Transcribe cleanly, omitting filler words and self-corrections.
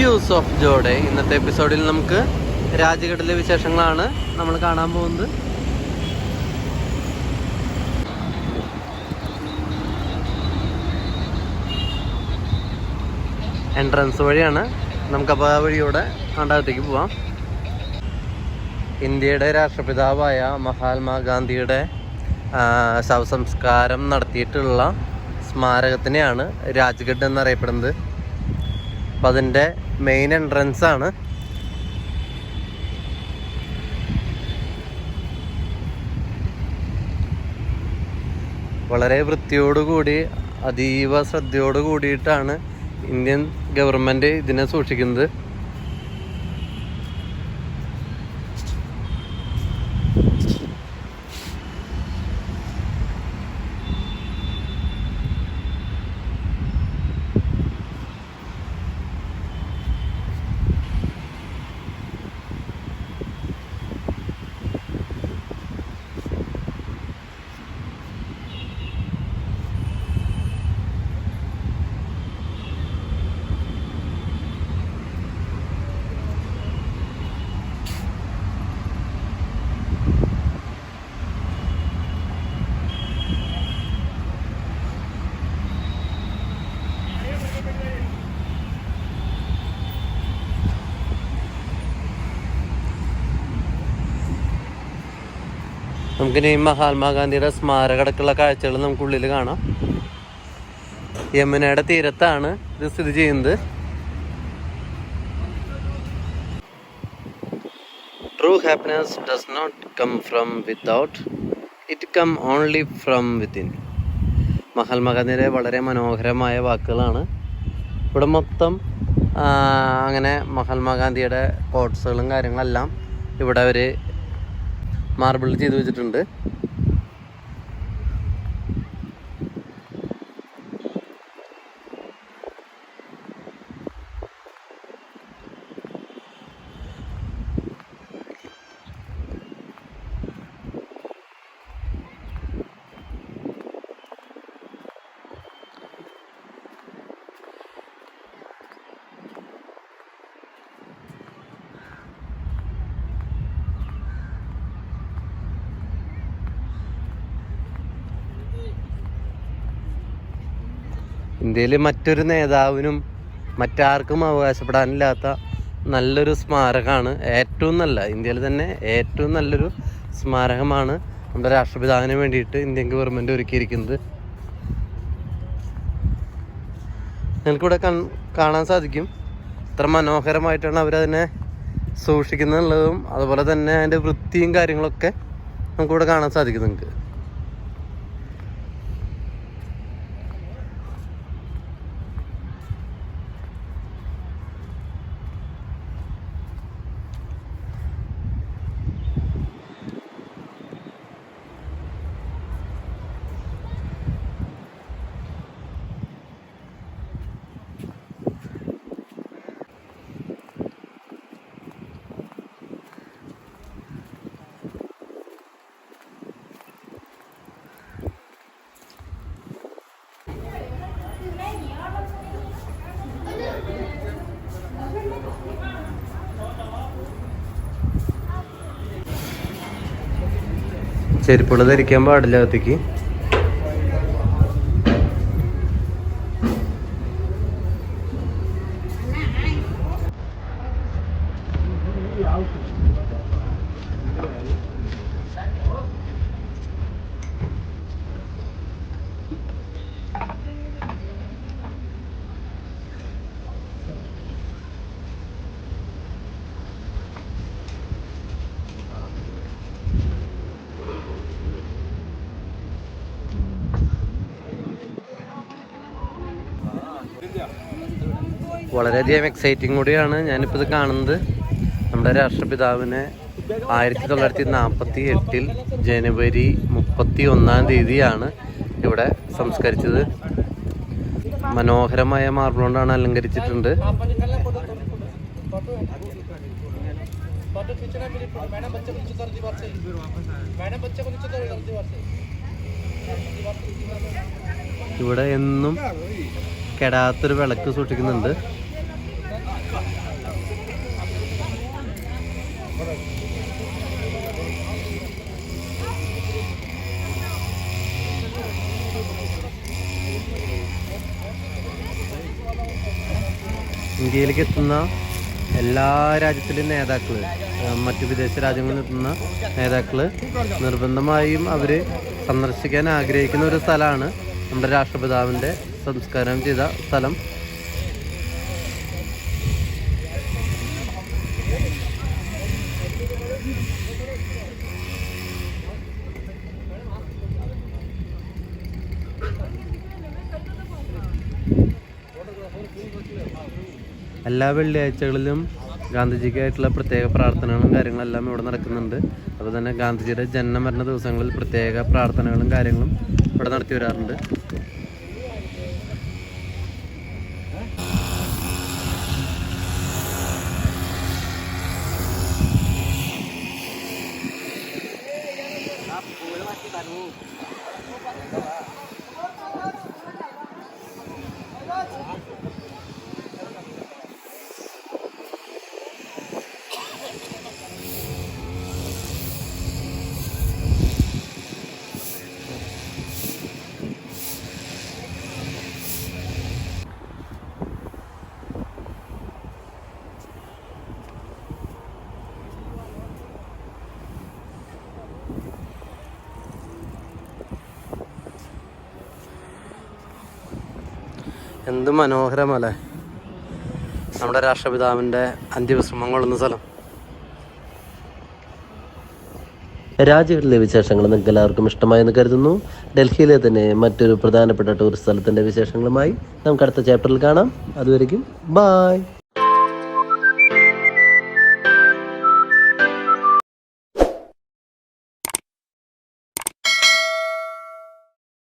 Views of ജോഡെ. ഇന്നത്തെ എപ്പിസോഡിൽ നമുക്ക് രാജ്ഘട്ടിലെ വിശേഷങ്ങളാണ് നമ്മൾ കാണാൻ പോകുന്നത്. എൻട്രൻസ് വഴിയാണ്, നമുക്കപ്പോൾ ആ വഴിയോടെ കണ്ടകത്തേക്ക് പോവാം. ഇന്ത്യയുടെ രാഷ്ട്രപിതാവായ മഹാത്മാഗാന്ധിയുടെ ശവസംസ്കാരം നടത്തിയിട്ടുള്ള സ്മാരകത്തിനെയാണ് രാജ്ഘട്ട് എന്നറിയപ്പെടുന്നത്. അപ്പം അതിൻ്റെ മെയിൻ എൻട്രൻസ് ആണ്. വളരെ വൃത്തിയോടുകൂടി അതീവ ശ്രദ്ധയോട് കൂടിയിട്ടാണ് ഇന്ത്യൻ ഗവൺമെൻറ് ഇതിനെ സൂക്ഷിക്കുന്നത്. നമുക്കിനി മഹാത്മാഗാന്ധിയുടെ സ്മാരകടക്കുള്ള കാഴ്ചകൾ നമുക്കുള്ളിൽ കാണാം. യമുനയുടെ തീരത്താണ് ഇത് സ്ഥിതി ചെയ്യുന്നത്. True happiness does not come from without, it come only from within. മഹാത്മാഗാന്ധിയുടെ വളരെ മനോഹരമായ വാക്കുകളാണ്. ഇവിടെ മൊത്തം അങ്ങനെ മഹാത്മാഗാന്ധിയുടെ കോട്ട്സുകളും കാര്യങ്ങളെല്ലാം ഇവിടെ അവർ മാർബിൾ ചെയ്ത് വെച്ചിട്ടുണ്ട്. ഇന്ത്യയിൽ മറ്റൊരു നേതാവിനും മറ്റാർക്കും അവകാശപ്പെടാനില്ലാത്ത നല്ലൊരു സ്മാരകമാണ്. ഇന്ത്യയിൽ തന്നെ ഏറ്റവും നല്ലൊരു സ്മാരകമാണ് നമ്മുടെ രാഷ്ട്രപിതാവിന് വേണ്ടിയിട്ട് ഇന്ത്യൻ ഗവൺമെൻറ് ഒരുക്കിയിരിക്കുന്നത്. നിങ്ങൾക്കിവിടെ കാണാൻ സാധിക്കും എത്ര മനോഹരമായിട്ടാണ് അവരതിനെ സൂക്ഷിക്കുന്നുള്ളതും അതുപോലെ തന്നെ അതിൻ്റെ വൃത്തിയും കാര്യങ്ങളൊക്കെ നമുക്കിവിടെ കാണാൻ സാധിക്കും. നിങ്ങൾക്ക് ചെരുപ്പുകൾ ധരിക്കാൻ പാടില്ല അകത്തേക്ക്. വളരെയധികം എക്സൈറ്റിംഗ് കൂടിയാണ് ഞാനിപ്പോൾ ഇത് കാണുന്നത്. നമ്മുടെ രാഷ്ട്രപിതാവിനെ 1948 ജനുവരി 31 ഇവിടെ സംസ്കരിച്ചത്. മനോഹരമായ മാർബിൾ കൊണ്ടാണ് അലങ്കരിച്ചിട്ടുണ്ട്. ഇവിടെ എന്നും കെടാത്തൊരു വിളക്ക് സൂക്ഷിക്കുന്നുണ്ട്. ഇന്ത്യയിലേക്ക് എത്തുന്ന എല്ലാ രാജ്യത്തിലെയും നേതാക്കൾ, മറ്റു വിദേശ രാജ്യങ്ങളിൽ എത്തുന്ന നേതാക്കൾ നിർബന്ധമായും അവർ സന്ദർശിക്കാൻ ആഗ്രഹിക്കുന്ന ഒരു സ്ഥലമാണ് നമ്മുടെ രാഷ്ട്രപിതാവിൻ്റെ സംസ്കാരം ചെയ്ത സ്ഥലം. എല്ലാ വെള്ളിയാഴ്ചകളിലും ഗാന്ധിജിക്കായിട്ടുള്ള പ്രത്യേക പ്രാർത്ഥനകളും കാര്യങ്ങളെല്ലാം ഇവിടെ നടക്കുന്നുണ്ട്. അപ്പോൾ തന്നെ ഗാന്ധിജിയുടെ ജനനം വരുന്ന ദിവസങ്ങളിൽ പ്രത്യേക പ്രാർത്ഥനകളും കാര്യങ്ങളും ഇവിടെ നടത്തി വരാറുണ്ട്. എന്ത് മനോഹരമല്ലേ നമ്മുടെ രാഷ്ട്രപിതാവിൻ്റെ അന്ത്യവിശ്രമം കൊള്ളുന്ന സ്ഥലം. രാജ്യങ്ങളിലെ വിശേഷങ്ങൾ നിങ്ങൾക്ക് എല്ലാവർക്കും ഇഷ്ടമായെന്ന് കരുതുന്നു. ഡൽഹിയിലെ തന്നെ മറ്റൊരു പ്രധാനപ്പെട്ട ടൂറിസ്റ്റ് സ്ഥലത്തിൻ്റെ വിശേഷങ്ങളുമായി നമുക്ക് അടുത്ത ചാപ്റ്ററിൽ കാണാം. അതുവരെയ്ക്കും ബായ്.